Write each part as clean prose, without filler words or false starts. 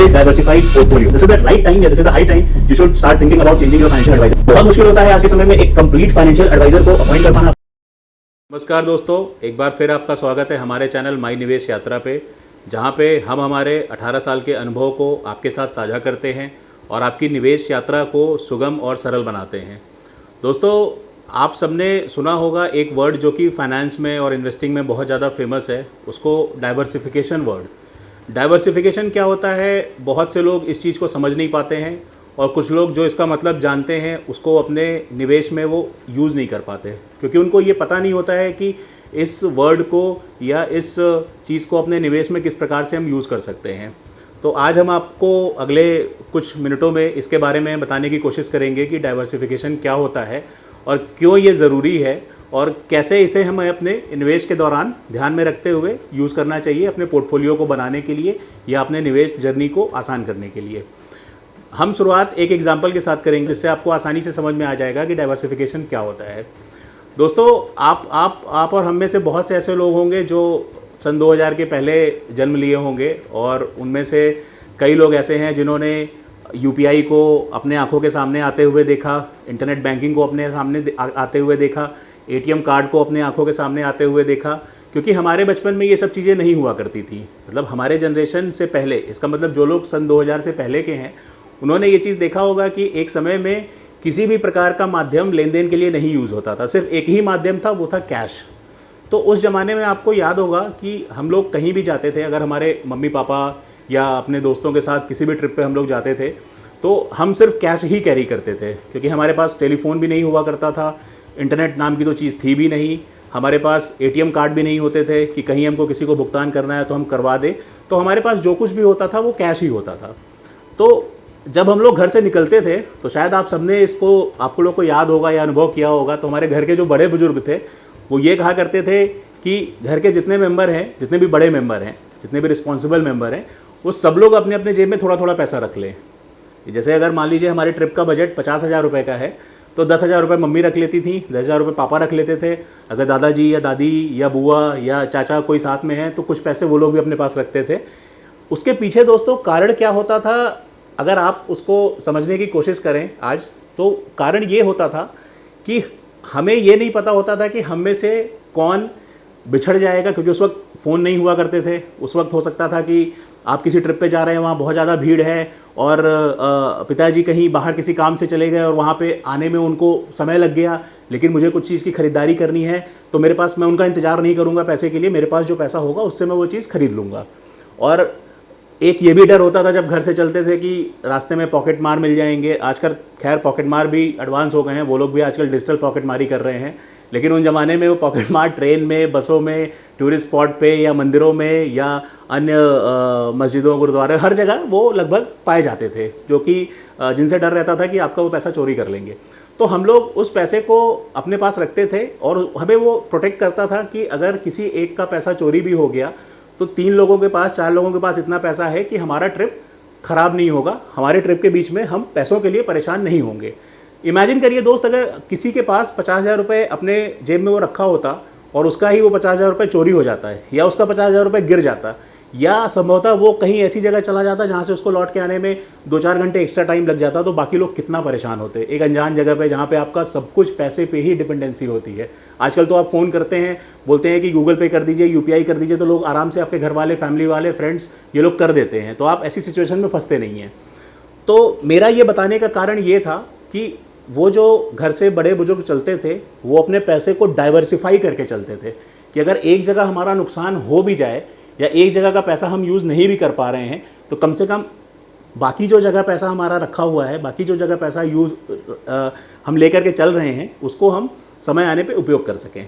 well diversified portfolio. This is the right time, this is the high time you should start thinking about changing your financial advisor. बहुत मुश्किल होता है आज के समय में एक कंप्लीट फाइनेंशियल एडवाइजर को अपॉइंट कर पाना। नमस्कार दोस्तों, एक बार फिर आपका स्वागत है हमारे चैनल माई निवेश यात्रा पे, जहाँ पे हम हमारे 18 साल के अनुभव को आपके साथ साझा करते हैं और आपकी निवेश यात्रा को सुगम और सरल बनाते हैं। दोस्तों, आप सबने सुना होगा एक वर्ड जो कि फाइनेंस में और इन्वेस्टिंग में बहुत ज़्यादा फेमस है, उसको डाइवर्सिफिकेशन वर्ड। डाइवर्सिफिकेशन क्या होता है, बहुत से लोग इस चीज़ को समझ नहीं पाते हैं और कुछ लोग जो इसका मतलब जानते हैं उसको अपने निवेश में वो यूज़ नहीं कर पाते, क्योंकि उनको ये पता नहीं होता है कि इस वर्ड को या इस चीज़ को अपने निवेश में किस प्रकार से हम यूज़ कर सकते हैं। तो आज हम आपको अगले कुछ मिनटों में इसके बारे में बताने की कोशिश करेंगे कि डाइवर्सिफिकेशन क्या होता है और क्यों ये ज़रूरी है और कैसे इसे हमें अपने निवेश के दौरान ध्यान में रखते हुए यूज़ करना चाहिए अपने पोर्टफोलियो को बनाने के लिए या अपने निवेश जर्नी को आसान करने के लिए। हम शुरुआत एक एग्जाम्पल के साथ करेंगे जिससे आपको आसानी से समझ में आ जाएगा कि डाइवर्सिफिकेशन क्या होता है। दोस्तों, आप और हम में से बहुत से ऐसे लोग होंगे जो सन 2000 के पहले जन्म लिए होंगे और उनमें से कई लोग ऐसे हैं जिन्होंने यूपीआई को अपने आंखों के सामने आते हुए देखा, इंटरनेट बैंकिंग को अपने सामने आते हुए देखा, एटीएम कार्ड को अपने आंखों के सामने आते हुए देखा, क्योंकि हमारे बचपन में ये सब चीज़ें नहीं हुआ करती थी। मतलब हमारे जनरेशन से पहले, इसका मतलब जो लोग सन 2000 से पहले के हैं उन्होंने ये चीज़ देखा होगा कि एक समय में किसी भी प्रकार का माध्यम लेन देन के लिए नहीं यूज़ होता था, सिर्फ एक ही माध्यम था, वो था कैश। तो उस ज़माने में आपको याद होगा कि हम लोग कहीं भी जाते थे, अगर हमारे मम्मी पापा या अपने दोस्तों के साथ किसी भी ट्रिप पे हम लोग जाते थे तो हम सिर्फ कैश ही कैरी करते थे, क्योंकि हमारे पास टेलीफोन भी नहीं हुआ करता था, इंटरनेट नाम की तो चीज़ थी भी नहीं, हमारे पास एटीएम कार्ड भी नहीं होते थे कि कहीं हमको किसी को भुगतान करना है तो हम करवा दें। तो हमारे पास जो कुछ भी होता था वो कैश ही होता था। तो जब हम लोग घर से निकलते थे तो शायद आप सबने इसको, आपको लोग को याद होगा या अनुभव किया होगा, तो हमारे घर के जो बड़े बुजुर्ग थे वो ये कहा करते थे कि घर के जितने मेंबर हैं, जितने भी बड़े मेंबर हैं, जितने भी रिस्पॉन्सिबल मेंबर हैं, वो सब लोग अपने अपने जेब में थोड़ा थोड़ा पैसा रख लें। जैसे अगर मान लीजिए हमारे ट्रिप का बजट 50,000 रुपये का है तो 10,000 रुपये मम्मी रख लेती थी, 10,000 रुपये पापा रख लेते थे। अगर दादाजी या दादी या बुआ या चाचा कोई साथ में है तो कुछ पैसे वो लोग भी अपने पास रखते थे। उसके पीछे दोस्तों कारण क्या होता था, अगर आप उसको समझने की कोशिश करें आज, तो कारण ये होता था कि हमें ये नहीं पता होता था कि हम में से कौन बिछड़ जाएगा, क्योंकि उस वक्त फ़ोन नहीं हुआ करते थे। उस वक्त हो सकता था कि आप किसी ट्रिप पे जा रहे हैं, वहाँ बहुत ज़्यादा भीड़ है और पिताजी कहीं बाहर किसी काम से चले गए और वहाँ पे आने में उनको समय लग गया, लेकिन मुझे कुछ चीज़ की ख़रीदारी करनी है तो मेरे पास, मैं उनका इंतज़ार नहीं करूँगा पैसे के लिए, मेरे पास जो पैसा होगा उससे मैं वो चीज़ खरीद लूँगा। और एक ये भी डर होता था जब घर से चलते थे कि रास्ते में पॉकेट मार मिल जाएंगे। आजकल खैर पॉकेट मार भी एडवांस हो गए हैं, वो लोग भी आजकल डिजिटल पॉकेट मारी कर रहे हैं, लेकिन उन ज़माने में वो पॉकेट मार ट्रेन में, बसों में, टूरिस्ट स्पॉट पे या मंदिरों में या अन्य मस्जिदों, गुरुद्वारे, हर जगह वो लगभग पाए जाते थे, जो कि जिनसे डर रहता था कि आपका वो पैसा चोरी कर लेंगे। तो हम लोग उस पैसे को अपने पास रखते थे और हमें वो प्रोटेक्ट करता था कि अगर किसी एक का पैसा चोरी भी हो गया तो 3 लोगों के पास, 4 लोगों के पास इतना पैसा है कि हमारा ट्रिप ख़राब नहीं होगा, हमारे ट्रिप के बीच में हम पैसों के लिए परेशान नहीं होंगे। इमेजिन करिए दोस्त, अगर किसी के पास 50,000 रुपये अपने जेब में वो रखा होता और उसका ही वो 50,000 रुपये चोरी हो जाता है या उसका 50,000 रुपये गिर जाता या संभवतः वो कहीं ऐसी जगह चला जाता जहाँ से उसको लौट के आने में 2-4 घंटे एक्स्ट्रा टाइम लग जाता, तो बाकी लोग कितना परेशान होते एक अनजान जगह पे जहाँ पे आपका सब कुछ पैसे पे ही डिपेंडेंसी होती है। आजकल तो आप फ़ोन करते हैं, बोलते हैं कि गूगल पे कर दीजिए, यूपीआई कर दीजिए, तो लोग आराम से, आपके घर वाले, फैमिली वाले, फ्रेंड्स, ये लोग कर देते हैं, तो आप ऐसी सिचुएशन में फंसते नहीं हैं। तो मेरा ये बताने का कारण ये था कि वो जो घर से बड़े बुजुर्ग चलते थे वो अपने पैसे को डाइवर्सिफाई करके चलते थे कि अगर एक जगह हमारा नुकसान हो भी जाए या एक जगह का पैसा हम यूज़ नहीं भी कर पा रहे हैं तो कम से कम बाकी जो जगह पैसा हमारा रखा हुआ है, बाकी जो जगह पैसा हम लेकर के चल रहे हैं, उसको हम समय आने पे उपयोग कर सकें।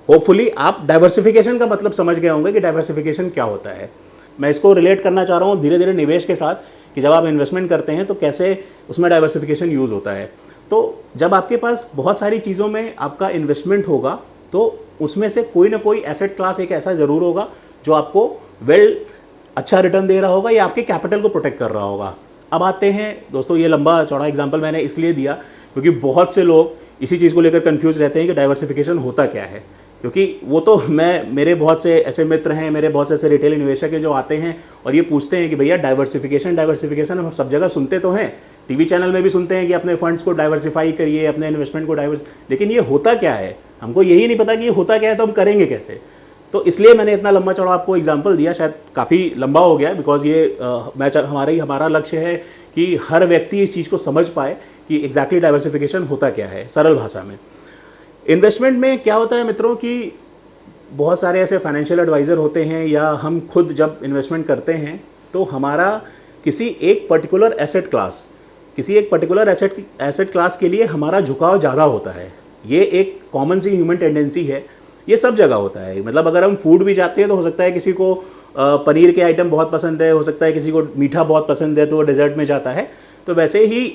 होपफुली आप डाइवर्सिफिकेशन का मतलब समझ गए होंगे कि डाइवर्सिफिकेशन क्या होता है। मैं इसको रिलेट करना चाह रहा हूँ धीरे धीरे निवेश के साथ कि जब आप इन्वेस्टमेंट करते हैं तो कैसे उसमें डाइवर्सिफिकेशन यूज़ होता है। तो जब आपके पास बहुत सारी चीज़ों में आपका इन्वेस्टमेंट होगा तो उसमें से कोई ना कोई एसेट क्लास एक ऐसा ज़रूर होगा जो आपको अच्छा रिटर्न दे रहा होगा या आपके कैपिटल को प्रोटेक्ट कर रहा होगा। अब आते हैं दोस्तों, ये लंबा चौड़ा एग्जांपल मैंने इसलिए दिया क्योंकि बहुत से लोग इसी चीज़ को लेकर कंफ्यूज रहते हैं कि डाइवर्सिफिकेशन होता क्या है क्योंकि वो तो मेरे बहुत से ऐसे मित्र हैं, मेरे बहुत से ऐसे रिटेल निवेशक हैं जो आते हैं और ये पूछते हैं कि भैया डाइवर्सिफिकेशन हम सब जगह सुनते तो हैं, टीवी चैनल में भी सुनते हैं कि अपने फंड्स को डाइवर्सिफाई करिए, अपने इन्वेस्टमेंट को लेकिन ये होता क्या है, हमको यही नहीं पता कि ये होता क्या है, तो हम करेंगे कैसे। तो इसलिए मैंने इतना लंबा चौड़ा आपको एग्जाम्पल दिया, शायद काफ़ी लंबा हो गया बिकॉज ये हमारा लक्ष्य है कि हर व्यक्ति इस चीज़ को समझ पाए कि एग्जैक्टली डाइवर्सिफिकेशन होता क्या है सरल भाषा में। इन्वेस्टमेंट में क्या होता है मित्रों कि बहुत सारे ऐसे फाइनेंशियल एडवाइज़र होते हैं या हम खुद जब इन्वेस्टमेंट करते हैं तो हमारा किसी एक पर्टिकुलर एसेट क्लास के लिए हमारा झुकाव ज़्यादा होता है। ये एक कॉमन सी ह्यूमन टेंडेंसी है, ये सब जगह होता है। मतलब अगर हम फूड भी जाते हैं तो हो सकता है किसी को पनीर के आइटम बहुत पसंद है, हो सकता है किसी को मीठा बहुत पसंद है तो वो डेजर्ट में जाता है। तो वैसे ही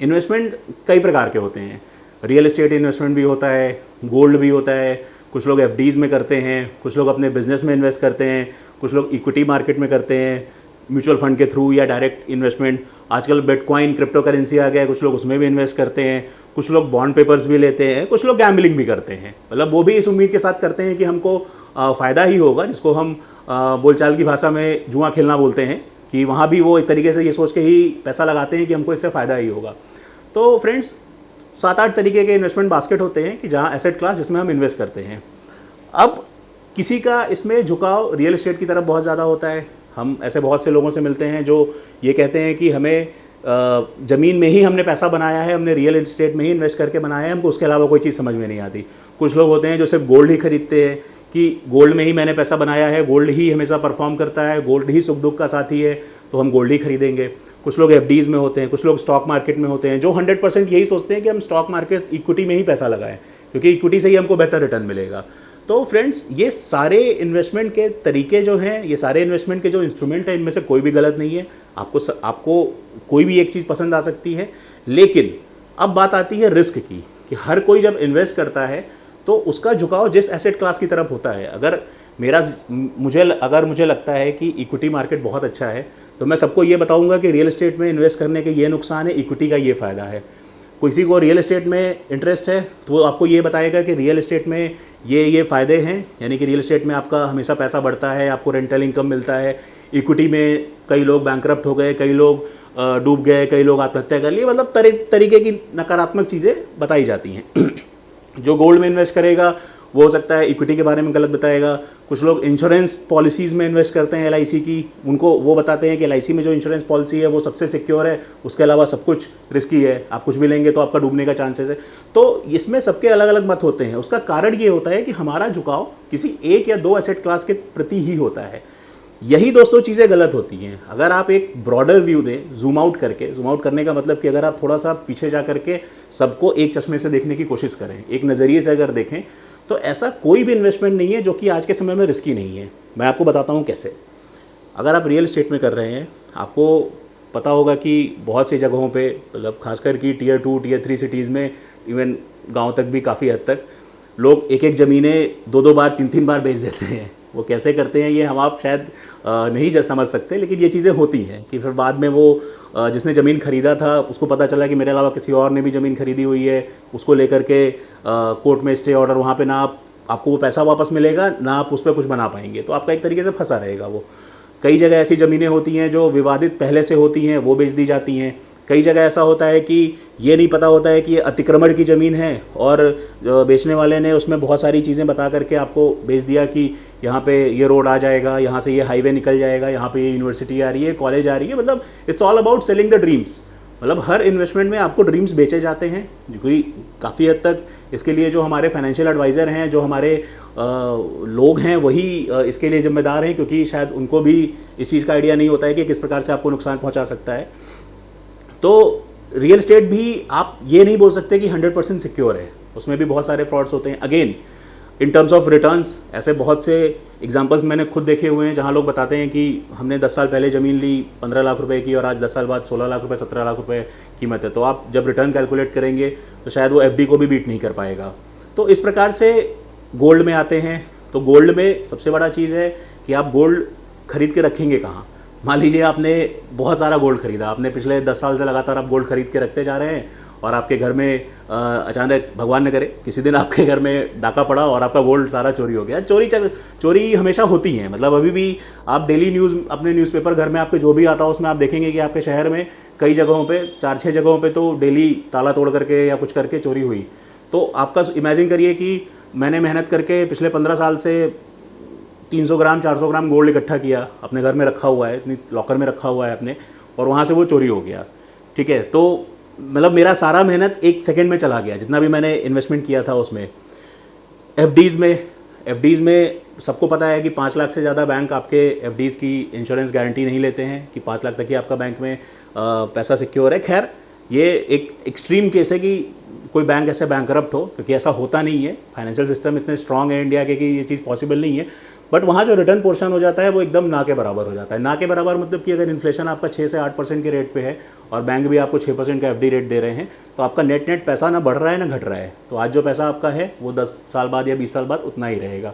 इन्वेस्टमेंट कई प्रकार के होते हैं, रियल एस्टेट इन्वेस्टमेंट भी होता है, गोल्ड भी होता है, कुछ लोग एफडीज़ में करते हैं, कुछ लोग अपने बिजनेस में इन्वेस्ट करते हैं, कुछ लोग इक्विटी मार्केट में करते हैं म्यूचुअल फंड के थ्रू या डायरेक्ट इन्वेस्टमेंट। आजकल बिटकॉइन क्रिप्टो करेंसी आ गया है, कुछ लोग उसमें भी इन्वेस्ट करते हैं, कुछ लोग बॉन्ड पेपर्स भी लेते हैं, कुछ लोग गैम्बलिंग भी करते हैं। मतलब वो भी इस उम्मीद के साथ करते हैं कि हमको फ़ायदा ही होगा, जिसको हम बोलचाल की भाषा में जुआ खेलना बोलते हैं, कि वहाँ भी वो एक तरीके से ये सोच के ही पैसा लगाते हैं कि हमको इससे फ़ायदा ही होगा। तो फ्रेंड्स 7-8 तरीके के इन्वेस्टमेंट बास्केट होते हैं कि जहाँ एसेट क्लास जिसमें हम इन्वेस्ट करते हैं। अब किसी का इसमें झुकाव रियल एस्टेट की तरफ बहुत ज़्यादा होता है। हम ऐसे बहुत से लोगों से मिलते हैं जो ये कहते हैं कि हमें ज़मीन में ही हमने पैसा बनाया है, हमने रियल एस्टेट में ही इन्वेस्ट करके बनाया है, हमको उसके अलावा कोई चीज़ समझ में नहीं आती। कुछ लोग होते हैं जो सिर्फ गोल्ड ही खरीदते हैं कि गोल्ड में ही मैंने पैसा बनाया है, गोल्ड ही हमेशा परफॉर्म करता है, गोल्ड ही सुख दुख का साथी है, तो हम गोल्ड ही खरीदेंगे। कुछ लोग एफडीज़ में होते हैं, कुछ लोग स्टॉक मार्केट में होते हैं जो 100% यही सोचते हैं कि हम स्टॉक मार्केट इक्विटी में ही पैसा लगाएं क्योंकि इक्विटी से ही हमको बेहतर रिटर्न मिलेगा। तो फ्रेंड्स ये सारे इन्वेस्टमेंट के तरीके जो हैं, ये सारे इन्वेस्टमेंट के जो इंस्ट्रूमेंट हैं, इनमें से कोई भी गलत नहीं है। आपको कोई भी एक चीज़ पसंद आ सकती है, लेकिन अब बात आती है रिस्क की कि हर कोई जब इन्वेस्ट करता है तो उसका झुकाव जिस एसेट क्लास की तरफ होता है। अगर मुझे लगता है कि इक्विटी मार्केट बहुत अच्छा है तो मैं सबको ये बताऊंगा कि रियल एस्टेट में इन्वेस्ट करने के ये नुकसान है, इक्विटी का ये फ़ायदा है। किसी को रियल एस्टेट में इंटरेस्ट है तो वो आपको ये बताएगा कि रियल एस्टेट में ये फ़ायदे हैं, यानी कि रियल एस्टेट में आपका हमेशा पैसा बढ़ता है, आपको रेंटल इनकम मिलता है। इक्विटी में कई लोग बैंकरप्ट हो गए, कई लोग डूब गए, कई लोग आत्महत्या कर लिए, मतलब तरीके की नकारात्मक चीज़ें बताई जाती हैं। जो गोल्ड में इन्वेस्ट करेगा वो हो सकता है इक्विटी के बारे में गलत बताएगा। कुछ लोग इंश्योरेंस पॉलिसीज़ में इन्वेस्ट करते हैं एलआईसी की, उनको वो बताते हैं कि एलआईसी में जो इंश्योरेंस पॉलिसी है वो सबसे सिक्योर है, उसके अलावा सब कुछ रिस्की है, आप कुछ भी लेंगे तो आपका डूबने का चांसेस है। तो इसमें सबके अलग अलग मत होते हैं। उसका कारण ये होता है कि हमारा झुकाव किसी एक या दो एसेट क्लास के प्रति ही होता है। यही दोस्तों चीज़ें गलत होती हैं। अगर आप एक ब्रॉडर व्यू दें, जूम आउट करने का मतलब कि अगर आप थोड़ा सा पीछे जा करके सबको एक चश्मे से देखने की कोशिश करें, एक नज़रिए से अगर देखें, तो ऐसा कोई भी इन्वेस्टमेंट नहीं है जो कि आज के समय में रिस्की नहीं है। मैं आपको बताता हूँ कैसे। अगर आप रियल एस्टेट में कर रहे हैं, आपको पता होगा कि बहुत सी जगहों पे, मतलब खासकर कि टियर 2 टियर 3 सिटीज़ में, इवन गांव तक भी काफ़ी हद तक लोग एक एक ज़मीनें 2-2 बार 3-3 बार बेच देते हैं। वो कैसे करते हैं ये हम आप शायद नहीं समझ सकते, लेकिन ये चीज़ें होती हैं कि फिर बाद में वो जिसने ज़मीन ख़रीदा था उसको पता चला कि मेरे अलावा किसी और ने भी ज़मीन खरीदी हुई है, उसको लेकर के कोर्ट में स्टे ऑर्डर, वहाँ पे ना आपको वो पैसा वापस मिलेगा ना आप उस पर कुछ बना पाएंगे, तो आपका एक तरीके से फंसा रहेगा वो। कई जगह ऐसी ज़मीनें होती हैं जो विवादित पहले से होती हैं, वो बेच दी जाती हैं। कई जगह ऐसा होता है कि ये नहीं पता होता है कि ये अतिक्रमण की ज़मीन है और बेचने वाले ने उसमें बहुत सारी चीज़ें बता करके आपको बेच दिया कि यहाँ पे ये रोड आ जाएगा, यहाँ से ये हाईवे निकल जाएगा, यहाँ पे ये यूनिवर्सिटी आ रही है, कॉलेज आ रही है। मतलब it's all about selling the dreams. मतलब हर इन्वेस्टमेंट में आपको ड्रीम्स बेचे जाते हैं। कोई काफ़ी हद तक इसके लिए जो हमारे फाइनेंशियल एडवाइज़र हैं, जो हमारे लोग हैं, वही इसके लिए ज़िम्मेदार हैं, क्योंकि शायद उनको भी इस चीज़ का आइडिया नहीं होता है कि किस प्रकार से आपको नुकसान पहुँचा सकता है। तो रियल एस्टेट भी आप ये नहीं बोल सकते कि 100% सिक्योर है, उसमें भी बहुत सारे फ्रॉड्स होते हैं। Again in terms of returns, ऐसे बहुत से एग्जांपल्स मैंने खुद देखे हुए हैं जहां लोग बताते हैं कि हमने 10 साल पहले ज़मीन ली 15 लाख रुपए की और आज 10 साल बाद 16 लाख रुपए 17 लाख रुपए कीमत है। तो आप जब रिटर्न कैलकुलेट करेंगे तो शायद वो एफडी को भी बीट नहीं कर पाएगा। तो इस प्रकार से गोल्ड में आते हैं। तो गोल्ड में सबसे बड़ा चीज़ है कि आप गोल्ड खरीद के रखेंगे कहाँ। मान लीजिए आपने बहुत सारा गोल्ड खरीदा, आपने पिछले 10 साल से लगातार आप गोल्ड खरीद के रखते जा रहे हैं और आपके घर में अचानक भगवान न करे किसी दिन आपके घर में डाका पड़ा और आपका गोल्ड सारा चोरी हो गया। चोरी हमेशा होती हैं, मतलब अभी भी आप डेली न्यूज़ अपने न्यूज़पेपर घर में आपके जो भी आता हो उसमें आप देखेंगे कि आपके शहर में कई जगहों पे 4-6 जगहों पे तो डेली ताला तोड़ करके या कुछ करके चोरी हुई। तो आपका इमेजिन करिए कि मैंने मेहनत करके पिछले 15 साल से 300 ग्राम 400 ग्राम गोल्ड इकट्ठा किया, अपने घर में रखा हुआ है, इतनी लॉकर में रखा हुआ है अपने, और वहाँ से वो चोरी हो गया। ठीक है, तो मतलब मेरा सारा मेहनत 1 सेकंड में चला गया, जितना भी मैंने इन्वेस्टमेंट किया था उसमें। एफडीज़ में सबको पता है कि 5 लाख से ज़्यादा बैंक आपके एफडीज़ की इंश्योरेंस गारंटी नहीं लेते हैं कि 5 लाख तक ही आपका बैंक में पैसा सिक्योर है। खैर ये एक एक्सट्रीम केस है कि कोई बैंक ऐसे बैंकरप्ट हो, क्योंकि ऐसा होता नहीं है, फाइनेंशियल सिस्टम इतने स्ट्रांग है इंडिया के कि ये चीज़ पॉसिबल नहीं है। बट वहाँ जो रिटर्न पोर्शन हो जाता है वो एकदम ना के बराबर हो जाता है। ना के बराबर मतलब कि अगर इन्फ्लेशन आपका 6 से 8% के रेट पे है और बैंक भी आपको 6% का एफडी रेट दे रहे हैं, तो आपका नेट पैसा ना बढ़ रहा है ना घट रहा है। तो आज जो पैसा आपका है वो 10 साल बाद या 20 साल बाद उतना ही रहेगा।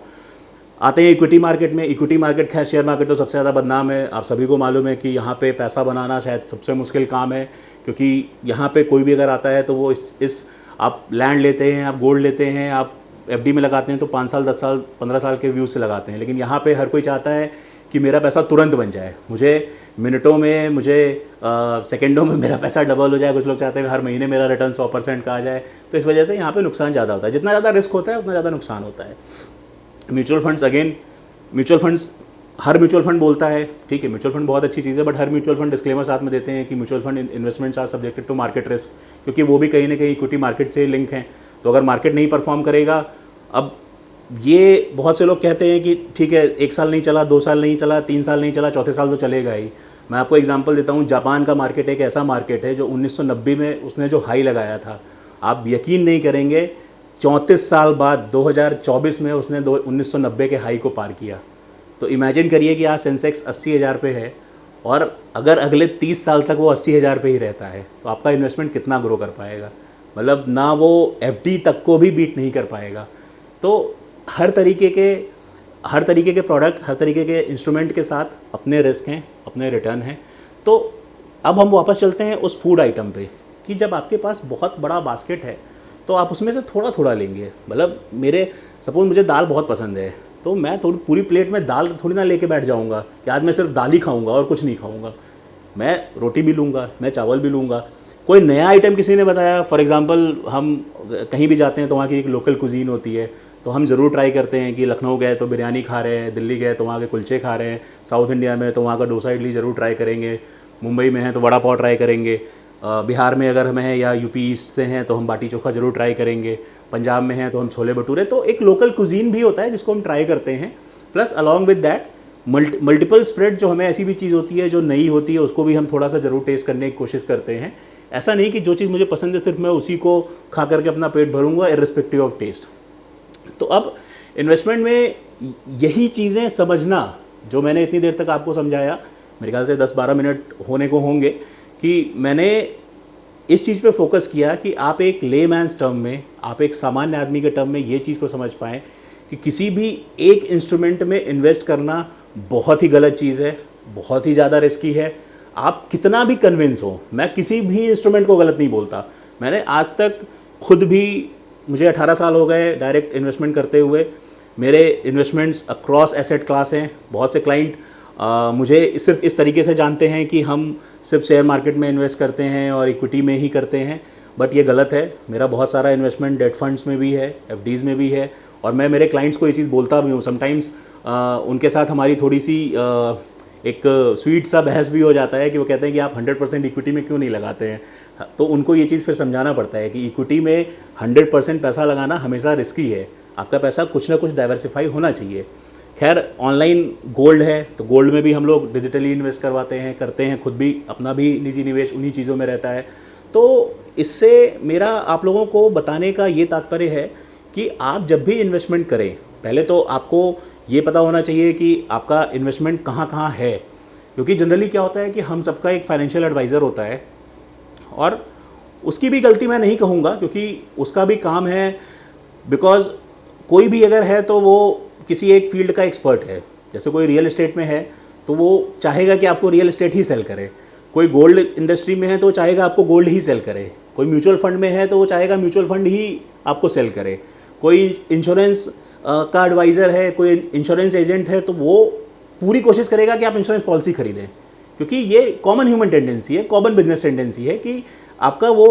आते हैं इक्विटी मार्केट में। इक्विटी मार्केट, खैर शेयर मार्केट तो सबसे ज़्यादा बदनाम है। आप सभी को मालूम है कि यहाँ पे पैसा बनाना शायद सबसे मुश्किल काम है, क्योंकि यहाँ पे कोई भी अगर आता है तो वो इस आप लैंड लेते हैं, आप गोल्ड लेते हैं, आप एफडी में लगाते हैं तो 5 साल 10 साल 15 साल के व्यू से लगाते हैं। लेकिन यहाँ पे हर कोई चाहता है कि मेरा पैसा तुरंत बन जाए, मुझे मिनटों में, मुझे सेकंडों में मेरा पैसा डबल हो जाए। कुछ लोग चाहते हैं हर महीने मेरा रिटर्न 100% का आ जाए। तो इस वजह से यहाँ पे नुकसान ज़्यादा होता है। जितना ज़्यादा रिस्क होता है उतना ज़्यादा नुकसान होता है। Mutual funds, again mutual funds, हर म्यूचुअल फंड बोलता है ठीक है म्यूचुअल फंड बहुत अच्छी चीज़ है, बट हर म्यूचुअल फंड डिस्क्लेमर साथ में देते हैं कि mutual fund investments are subjected to market risk, क्योंकि वो भी कहीं ना कहीं इक्विटी मार्केट से लिंक हैं। तो अगर मार्केट नहीं परफॉर्म करेगा, अब ये बहुत से लोग कहते हैं कि ठीक है 1 साल नहीं चला, 2 साल नहीं चला, 3 साल नहीं चला, चौथे साल तो चलेगा ही। मैं आपको एग्जांपल देता हूँ, जापान का मार्केट एक ऐसा मार्केट है जो 1990 में उसने जो हाई लगाया था, आप यकीन नहीं करेंगे 34 साल बाद 2024 में उसने 1990 के हाई को पार किया। तो इमेजिन करिए कि आज सेंसेक्स 80,000 पे है और अगर अगले 30 साल तक वो 80,000 पे ही रहता है तो आपका इन्वेस्टमेंट कितना ग्रो कर पाएगा। मतलब ना वो एफडी तक को भी बीट नहीं कर पाएगा। तो हर तरीके के प्रोडक्ट, हर तरीके के इंस्ट्रूमेंट के साथ अपने रिस्क हैं, अपने रिटर्न हैं। तो अब हम वापस चलते हैं उस फूड आइटम पे कि जब आपके पास बहुत बड़ा बास्केट है तो आप उसमें से थोड़ा थोड़ा लेंगे। मतलब सपोज मुझे दाल बहुत पसंद है तो मैं थोड़ी पूरी प्लेट में दाल थोड़ी ना लेके बैठ जाऊंगा कि आज मैं सिर्फ दाल ही खाऊंगा और कुछ नहीं खाऊंगा। मैं रोटी भी लूँगा, मैं चावल भी लूँगा। कोई नया आइटम किसी ने बताया, फॉर एग्जांपल हम कहीं भी जाते हैं तो वहाँ की एक लोकल कुजीन होती है, तो हम ज़रूर ट्राई करते हैं कि लखनऊ गए तो बिरयानी खा रहे हैं, दिल्ली गए तो वहाँ के कुलचे खा रहे हैं, साउथ इंडिया में तो वहाँ का डोसा इडली ज़रूर ट्राई करेंगे, मुंबई में हैं तो वड़ा पाव ट्राई करेंगे, बिहार में अगर हम हैं या यूपी ईस्ट से हैं तो हम बाटी चोखा ज़रूर ट्राई करेंगे, पंजाब में हैं तो हम छोले भटूरे। तो एक लोकल कुजीन भी होता है जिसको हम ट्राई करते हैं। Plus along with that multiple spread, जो हमें ऐसी भी चीज़ होती है जो नई होती है उसको भी हम थोड़ा सा ज़रूर टेस्ट करने की कोशिश करते हैं। ऐसा नहीं कि जो चीज़ मुझे पसंद है सिर्फ मैं उसी को खा करके अपना पेट भरूंगा इर्रिस्पेक्टिव ऑफ टेस्ट। तो अब इन्वेस्टमेंट में यही चीज़ें समझना जो मैंने इतनी देर तक आपको समझाया, मेरे ख्याल से 10-12 मिनट होने को होंगे, कि मैंने इस चीज़ पे फोकस किया कि आप एक लेमैन्स टर्म में, आप एक सामान्य आदमी के टर्म में ये चीज़ को समझ पाएँ कि किसी भी एक इंस्ट्रूमेंट में इन्वेस्ट करना बहुत ही गलत चीज़ है, बहुत ही ज़्यादा रिस्की है। आप कितना भी कन्विंस हो, मैं किसी भी इंस्ट्रूमेंट को गलत नहीं बोलता। मैंने आज तक खुद भी, मुझे 18 साल हो गए डायरेक्ट इन्वेस्टमेंट करते हुए। मेरे इन्वेस्टमेंट्स अक्रॉस एसेट क्लास हैं। बहुत से क्लाइंट मुझे सिर्फ इस तरीके से जानते हैं कि हम सिर्फ शेयर मार्केट में इन्वेस्ट करते हैं और इक्विटी में ही करते हैं, बट ये गलत है। मेरा बहुत सारा इन्वेस्टमेंट डेट फंड्स में भी है, एफडीज़ में भी है, और मैं मेरे क्लाइंट्स को ये चीज़ बोलता भी हूँ। समटाइम्स उनके साथ हमारी थोड़ी सी एक स्वीट सा बहस भी हो जाता है कि वो कहते हैं कि आप 100% इक्विटी में क्यों नहीं लगाते हैं। तो उनको ये चीज़ फिर समझाना पड़ता है कि इक्विटी में 100% पैसा लगाना हमेशा रिस्की है। आपका पैसा कुछ ना कुछ डाइवर्सिफाई होना चाहिए। खैर ऑनलाइन गोल्ड है तो गोल्ड में भी हम लोग डिजिटली इन्वेस्ट करवाते हैं, करते हैं, खुद भी अपना भी निजी निवेश उन्हीं चीज़ों में रहता है। तो इससे मेरा आप लोगों को बताने का ये तात्पर्य है कि आप जब भी इन्वेस्टमेंट करें, पहले तो आपको ये पता होना चाहिए कि आपका इन्वेस्टमेंट कहाँ कहाँ है। क्योंकि जनरली क्या होता है कि हम सबका एक फाइनेंशियल एडवाइज़र होता है, और उसकी भी गलती मैं नहीं कहूँगा क्योंकि उसका भी काम है, बिकॉज़ कोई भी अगर है तो वो किसी एक फील्ड का एक्सपर्ट है। जैसे कोई रियल एस्टेट में है तो वो चाहेगा कि आपको रियल एस्टेट ही सेल करे, कोई गोल्ड इंडस्ट्री में है तो चाहेगा आपको गोल्ड ही सेल करे, कोई म्यूचुअल फंड में है तो वो चाहेगा म्यूचुअल फंड ही आपको सेल करे, कोई इंश्योरेंस का एडवाइज़र है, कोई इंश्योरेंस एजेंट है तो वो पूरी कोशिश करेगा कि आप इंश्योरेंस पॉलिसी खरीदें, क्योंकि ये कॉमन ह्यूमन टेंडेंसी है, कॉमन बिजनेस टेंडेंसी है कि आपका वो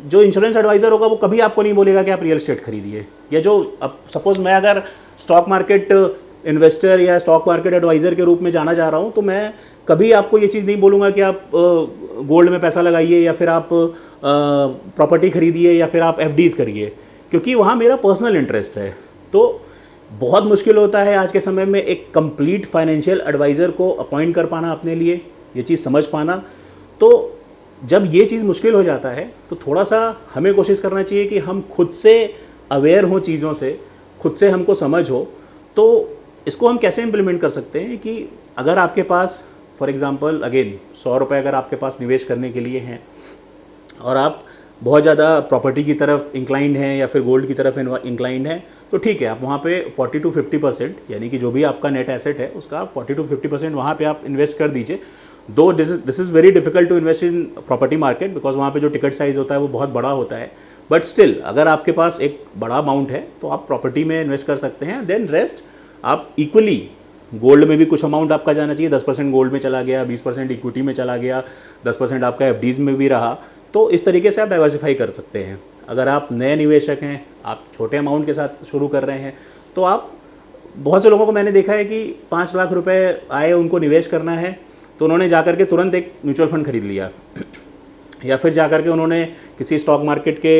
जो इंश्योरेंस एडवाइज़र होगा वो कभी आपको नहीं बोलेगा कि आप रियल एस्टेट खरीदिए। या जो अब सपोज़ मैं अगर स्टॉक मार्केट इन्वेस्टर या स्टॉक मार्केट एडवाइज़र के रूप में जाना चाह रहा हूँ तो मैं कभी आपको ये चीज़ नहीं बोलूँगा कि आप गोल्ड में पैसा लगाइए या फिर आप प्रॉपर्टी खरीदिए या फिर आप एफडीज़ करिए, क्योंकि वहाँ मेरा पर्सनल इंटरेस्ट है। तो बहुत मुश्किल होता है आज के समय में एक कंप्लीट फाइनेंशियल एडवाइज़र को अपॉइंट कर पाना अपने लिए, ये चीज़ समझ पाना। तो जब ये चीज़ मुश्किल हो जाता है तो थोड़ा सा हमें कोशिश करना चाहिए कि हम खुद से अवेयर हों चीज़ों से, खुद से हमको समझ हो। तो इसको हम कैसे इम्प्लीमेंट कर सकते हैं कि अगर आपके पास फॉर एग्ज़ाम्पल अगेन 100 रुपये अगर आपके पास निवेश करने के लिए हैं और आप बहुत ज़्यादा प्रॉपर्टी की तरफ इंक्लाइंड हैं या फिर गोल्ड की तरफ इंक्लाइंड हैं, तो ठीक है, आप वहाँ पे 40 to 50% यानी कि जो भी आपका नेट एसेट है उसका आप 40 to 50% वहाँ पे आप इन्वेस्ट कर दीजिए। Though this is very difficult to invest in property market because वहाँ पे जो टिकट साइज़ होता है वो बहुत बड़ा होता है, बट स्टिल अगर आपके पास एक बड़ा अमाउंट है तो आप प्रॉपर्टी में इन्वेस्ट कर सकते हैं। देन रेस्ट आप इक्वली गोल्ड में भी कुछ अमाउंट आपका जाना चाहिए, 10% गोल्ड में चला गया, 20% इक्विटी में चला गया, 10% आपका एफडीज़ में भी रहा। तो इस तरीके से आप डाइवर्सिफाई कर सकते हैं। अगर आप नए निवेशक हैं, आप छोटे अमाउंट के साथ शुरू कर रहे हैं, तो आप बहुत से लोगों को मैंने देखा है कि 5 लाख रुपए आए, उनको निवेश करना है तो उन्होंने जाकर के तुरंत एक म्यूचुअल फंड खरीद लिया या फिर जाकर के उन्होंने किसी स्टॉक मार्केट के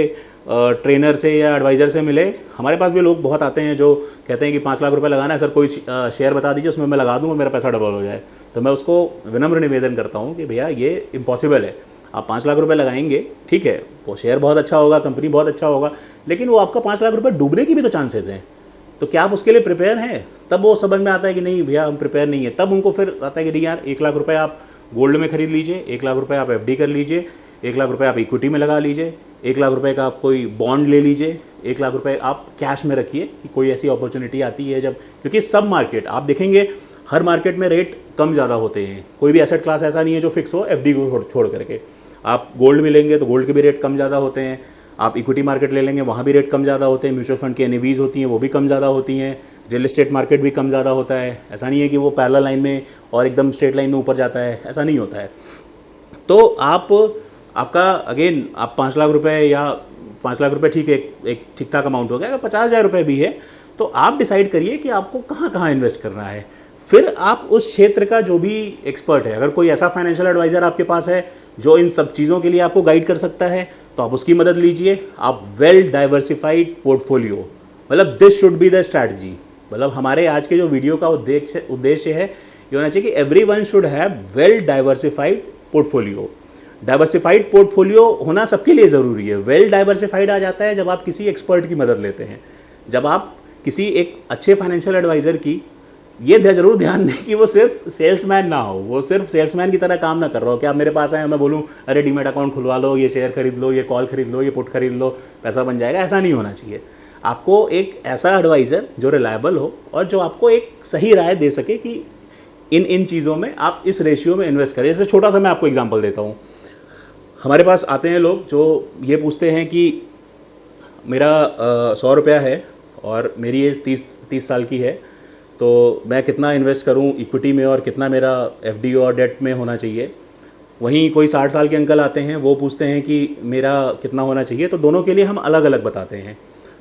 ट्रेनर से या एडवाइज़र से मिले। हमारे पास भी लोग बहुत आते हैं जो कहते हैं कि 5 लाख रुपए लगाना है सर, कोई शेयर बता दीजिए उसमें मैं लगा दूँगा, मेरा पैसा डबल हो जाए। तो मैं उसको विनम्र निवेदन करता हूँ कि भैया ये इम्पॉसिबल है। आप 5 लाख रुपए लगाएंगे, ठीक है, वो शेयर बहुत अच्छा होगा, कंपनी बहुत अच्छा होगा, लेकिन वो आपका 5 लाख रुपए डूबने की भी तो चांसेस हैं। तो क्या आप उसके लिए प्रिपेयर हैं? तब वो समझ में आता है कि नहीं भैया हम प्रिपेयर नहीं है। तब उनको फिर आता है कि नहीं यार 1 लाख रुपए आप गोल्ड में खरीद लीजिए, 1 लाख रुपए आप एफडी कर लीजिए, 1 लाख रुपए आप इक्विटी में लगा लीजिए, 1 लाख रुपए का आप कोई बॉन्ड ले लीजिए, 1 लाख रुपए आप कैश में रखिए कि कोई ऐसी अपॉर्चुनिटी आती है जब, क्योंकि सब मार्केट आप देखेंगे हर मार्केट में रेट कम ज़्यादा होते हैं। कोई भी एसेट क्लास ऐसा नहीं है जो फिक्स हो एफडी को छोड़ करके। आप गोल्ड में लेंगे तो गोल्ड के भी रेट कम ज़्यादा होते हैं, आप इक्विटी मार्केट ले लेंगे वहाँ भी रेट कम ज़्यादा होते हैं, म्यूचुअल फंड की एनएवीज़ होती हैं वो भी कम ज़्यादा होती हैं, रियल एस्टेट मार्केट भी कम ज़्यादा होता है। ऐसा नहीं है कि वो पैरेलल लाइन में और एकदम स्ट्रेट लाइन में ऊपर जाता है, ऐसा नहीं होता है। तो आपका अगेन आप 5 लाख रुपए या 5 लाख रुपए ठीक है, एक ठीक ठाक अमाउंट हो गया। अगर 50,000 रुपये भी है तो आप डिसाइड करिए कि आपको कहाँ कहाँ इन्वेस्ट करना है। फिर आप उस क्षेत्र का जो भी एक्सपर्ट है, अगर कोई ऐसा फाइनेंशियल एडवाइज़र आपके पास है जो इन सब चीज़ों के लिए आपको गाइड कर सकता है तो आप उसकी मदद लीजिए। आप वेल डाइवर्सिफाइड पोर्टफोलियो, मतलब this should be the strategy. मतलब हमारे आज के जो वीडियो का उद्देश्य है ये होना चाहिए कि everyone should have well diversified portfolio. Diversified portfolio होना सबके लिए ज़रूरी है। वेल डाइवर्सिफाइड आ जाता है जब आप किसी एक्सपर्ट की मदद लेते हैं, जब आप किसी एक अच्छे फाइनेंशियल एडवाइज़र की, ये ज़रूर ध्यान दें कि वो सिर्फ सेल्समैन ना हो, वो सिर्फ सेल्समैन की तरह काम ना कर रहा हो कि आप मेरे पास आए मैं बोलूँ अरे डीमैट अकाउंट खुलवा लो, ये शेयर खरीद लो, ये कॉल खरीद लो, ये पुट खरीद लो, पैसा बन जाएगा। ऐसा नहीं होना चाहिए। आपको एक ऐसा एडवाइज़र जो रिलायबल हो और जो आपको एक सही राय दे सके कि इन चीज़ों में आप इस रेशियो में इन्वेस्ट करें। जैसे छोटा सा मैं आपको एग्जांपल देता हूँ। हमारे पास आते हैं लोग जो ये पूछते हैं कि मेरा 100 रुपया है और मेरी एज 30 साल की है, तो मैं कितना इन्वेस्ट करूं इक्विटी में और कितना मेरा एफडी और डेट में होना चाहिए। वहीं कोई 60 साल के अंकल आते हैं, वो पूछते हैं कि मेरा कितना होना चाहिए। तो दोनों के लिए हम अलग अलग बताते हैं।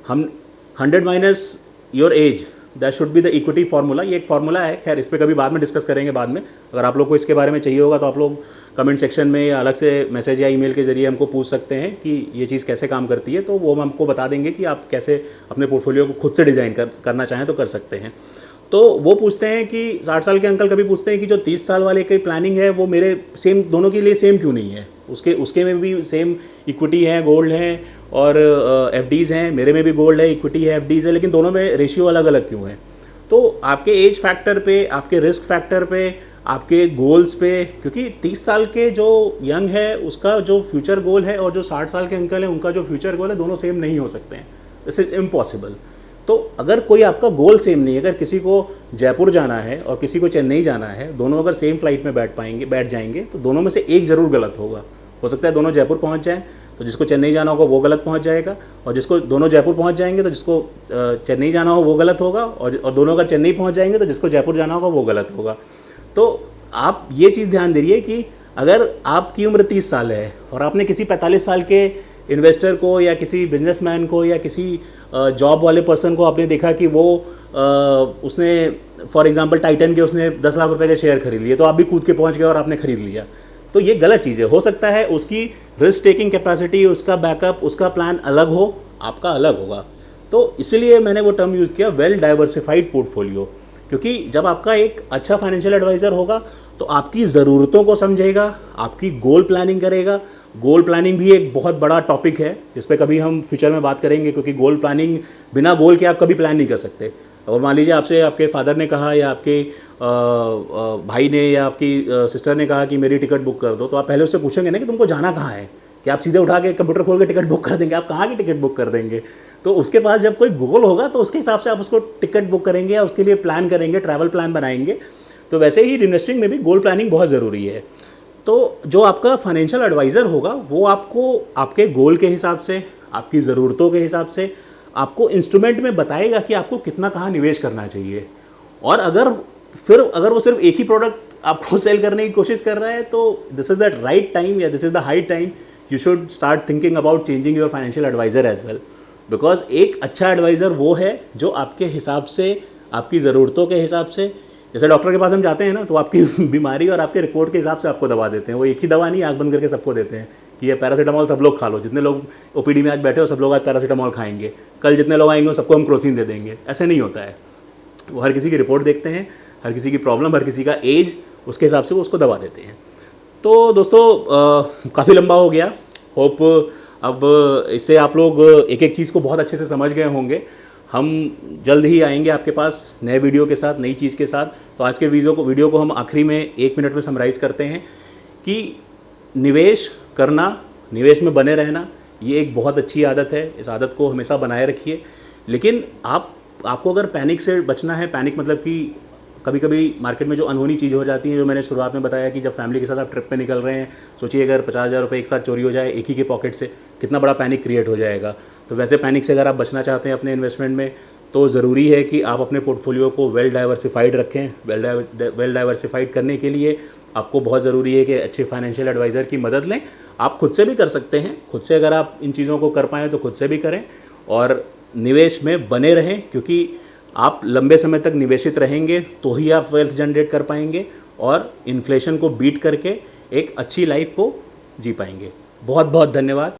हम 100 minus your age that should be the equity formula. ये एक फार्मूला है, खैर इस पर कभी बाद में डिस्कस करेंगे बाद में। अगर आप लोग को इसके बारे में चाहिए होगा तो आप लोग कमेंट सेक्शन में या अलग से मैसेज या ईमेल के जरिए हमको पूछ सकते हैं कि ये चीज़ कैसे काम करती है, तो वो हम आपको बता देंगे कि आप कैसे अपने पोर्टफोलियो को खुद से डिज़ाइन करना चाहें तो कर सकते हैं। तो वो पूछते हैं कि 60 साल के अंकल कभी पूछते हैं कि जो 30 साल वाले की प्लानिंग है वो मेरे सेम, दोनों के लिए सेम क्यों नहीं है। उसके में भी सेम इक्विटी है, गोल्ड है और एफडीज़ हैं, मेरे में भी गोल्ड है, इक्विटी है, एफडीज़ है, लेकिन दोनों में रेशियो अलग अलग क्यों है। तो आपके एज फैक्टर पे, आपके रिस्क फैक्टर पे, आपके गोल्स पे, क्योंकि 30 साल के जो यंग है उसका जो फ्यूचर गोल है और जो 60 साल के अंकल हैं उनका जो फ्यूचर गोल है, दोनों सेम नहीं हो सकते हैं। This is impossible. तो अगर कोई आपका गोल सेम नहीं है, अगर किसी को जयपुर जाना है और किसी को चेन्नई जाना है, दोनों अगर सेम फ्लाइट में बैठ जाएंगे तो दोनों में से एक ज़रूर गलत होगा। हो सकता है दोनों जयपुर पहुंच जाएं तो जिसको चेन्नई जाना होगा वो गलत पहुंच जाएगा, और जिसको दोनों जयपुर पहुंच जाएंगे तो जिसको चेन्नई जाना हो वो गलत होगा, और दोनों अगर चेन्नई पहुंच जाएंगे तो जिसको जयपुर जाना होगा वो गलत होगा। तो आप ये चीज़ ध्यान दीजिए कि अगर आपकी उम्र 30 साल है और आपने किसी 45 साल के इन्वेस्टर को या किसी बिजनेसमैन को या किसी जॉब वाले पर्सन को आपने देखा कि वो उसने फॉर एग्जांपल टाइटन के उसने 10 लाख रुपए के शेयर खरीद लिए, तो आप भी कूद के पहुंच गए और आपने खरीद लिया, तो ये गलत चीज़ है। हो सकता है उसकी रिस्क टेकिंग कैपेसिटी, उसका बैकअप, उसका प्लान अलग हो, आपका अलग होगा। तो इसीलिए मैंने वो टर्म यूज़ किया, वेल डाइवर्सिफाइड पोर्टफोलियो, क्योंकि जब आपका एक अच्छा फाइनेंशियल एडवाइज़र होगा तो आपकी ज़रूरतों को समझेगा, आपकी गोल प्लानिंग करेगा। गोल प्लानिंग भी एक बहुत बड़ा टॉपिक है जिस पे कभी हम फ्यूचर में बात करेंगे, क्योंकि गोल प्लानिंग, बिना गोल के आप कभी प्लान नहीं कर सकते। और मान लीजिए आपसे आपके फादर ने कहा या आपके भाई ने या आपकी सिस्टर ने कहा कि मेरी टिकट बुक कर दो, तो आप पहले उससे पूछेंगे ना कि तुमको जाना कहाँ है, कि आप सीधे उठा के कंप्यूटर खोल के टिकट बुक कर देंगे? आप कहाँ की टिकट बुक कर देंगे? तो उसके पास जब कोई गोल होगा तो उसके हिसाब से आप उसको टिकट बुक करेंगे या उसके लिए प्लान करेंगे, ट्रैवल प्लान बनाएंगे। तो वैसे ही इन्वेस्टिंग में भी गोल प्लानिंग बहुत ज़रूरी है। तो जो आपका फाइनेंशियल एडवाइज़र होगा वो आपको आपके गोल के हिसाब से, आपकी ज़रूरतों के हिसाब से आपको इंस्ट्रूमेंट में बताएगा कि आपको कितना कहाँ निवेश करना चाहिए। और अगर वो सिर्फ एक ही प्रोडक्ट आपको सेल करने की कोशिश कर रहा है, तो this is the right time या this is the high time you should start thinking about changing your financial adviser as well. Because एक अच्छा एडवाइज़र वो है जो आपके हिसाब से, आपकी ज़रूरतों के हिसाब से, जैसे डॉक्टर के पास हम जाते हैं ना, तो आपकी बीमारी और आपके रिपोर्ट के हिसाब से आपको दवा देते हैं। वो एक ही दवा नहीं आँख बंद करके सबको देते हैं कि ये पैरासीटामॉल सब लोग खा लो। जितने लोग ओपीडी में आज बैठे हो सब लोग आज पैरासीटामॉल खाएंगे, कल जितने लोग आएंगे सबको हम क्रोसिन दे देंगे। ऐसे नहीं होता है। वो हर किसी की रिपोर्ट देखते हैं, हर किसी की प्रॉब्लम, हर किसी का एज, उसके हिसाब से वो उसको दवा देते हैं। तो दोस्तों काफ़ी लंबा हो गया। होप अब इससे आप लोग एक एक चीज़ को बहुत अच्छे से समझ गए होंगे। हम जल्द ही आएंगे आपके पास नए वीडियो के साथ, नई चीज़ के साथ। तो आज के वीडियो को हम आखिरी में 1 मिनट में समराइज़ करते हैं कि निवेश करना, निवेश में बने रहना, ये एक बहुत अच्छी आदत है। इस आदत को हमेशा बनाए रखिए। लेकिन आपको अगर पैनिक से बचना है, पैनिक मतलब कि कभी कभी मार्केट में जो अनहोनी चीज़ हो जाती है, जो मैंने शुरुआत में बताया कि जब फैमिली के साथ आप ट्रिप पे निकल रहे हैं, सोचिए अगर 50,000 रुपये एक साथ चोरी हो जाए एक ही के पॉकेट से, कितना बड़ा पैनिक क्रिएट हो जाएगा। तो वैसे पैनिक से अगर आप बचना चाहते हैं अपने इन्वेस्टमेंट में, तो ज़रूरी है कि आप अपने पोर्टफोलियो को वेल डाइवर्सिफाइड रखें। वेल डाइवर्सिफाइड करने के लिए आपको बहुत ज़रूरी है कि अच्छे फाइनेंशियल एडवाइज़र की मदद लें। आप खुद से भी कर सकते हैं, खुद से अगर आप इन चीज़ों को कर पाएँ तो खुद से भी करें और निवेश में बने रहें, क्योंकि आप लंबे समय तक निवेशित रहेंगे तो ही आप वेल्थ जनरेट कर पाएंगे और इन्फ्लेशन को बीट करके एक अच्छी लाइफ को जी पाएंगे। बहुत बहुत धन्यवाद।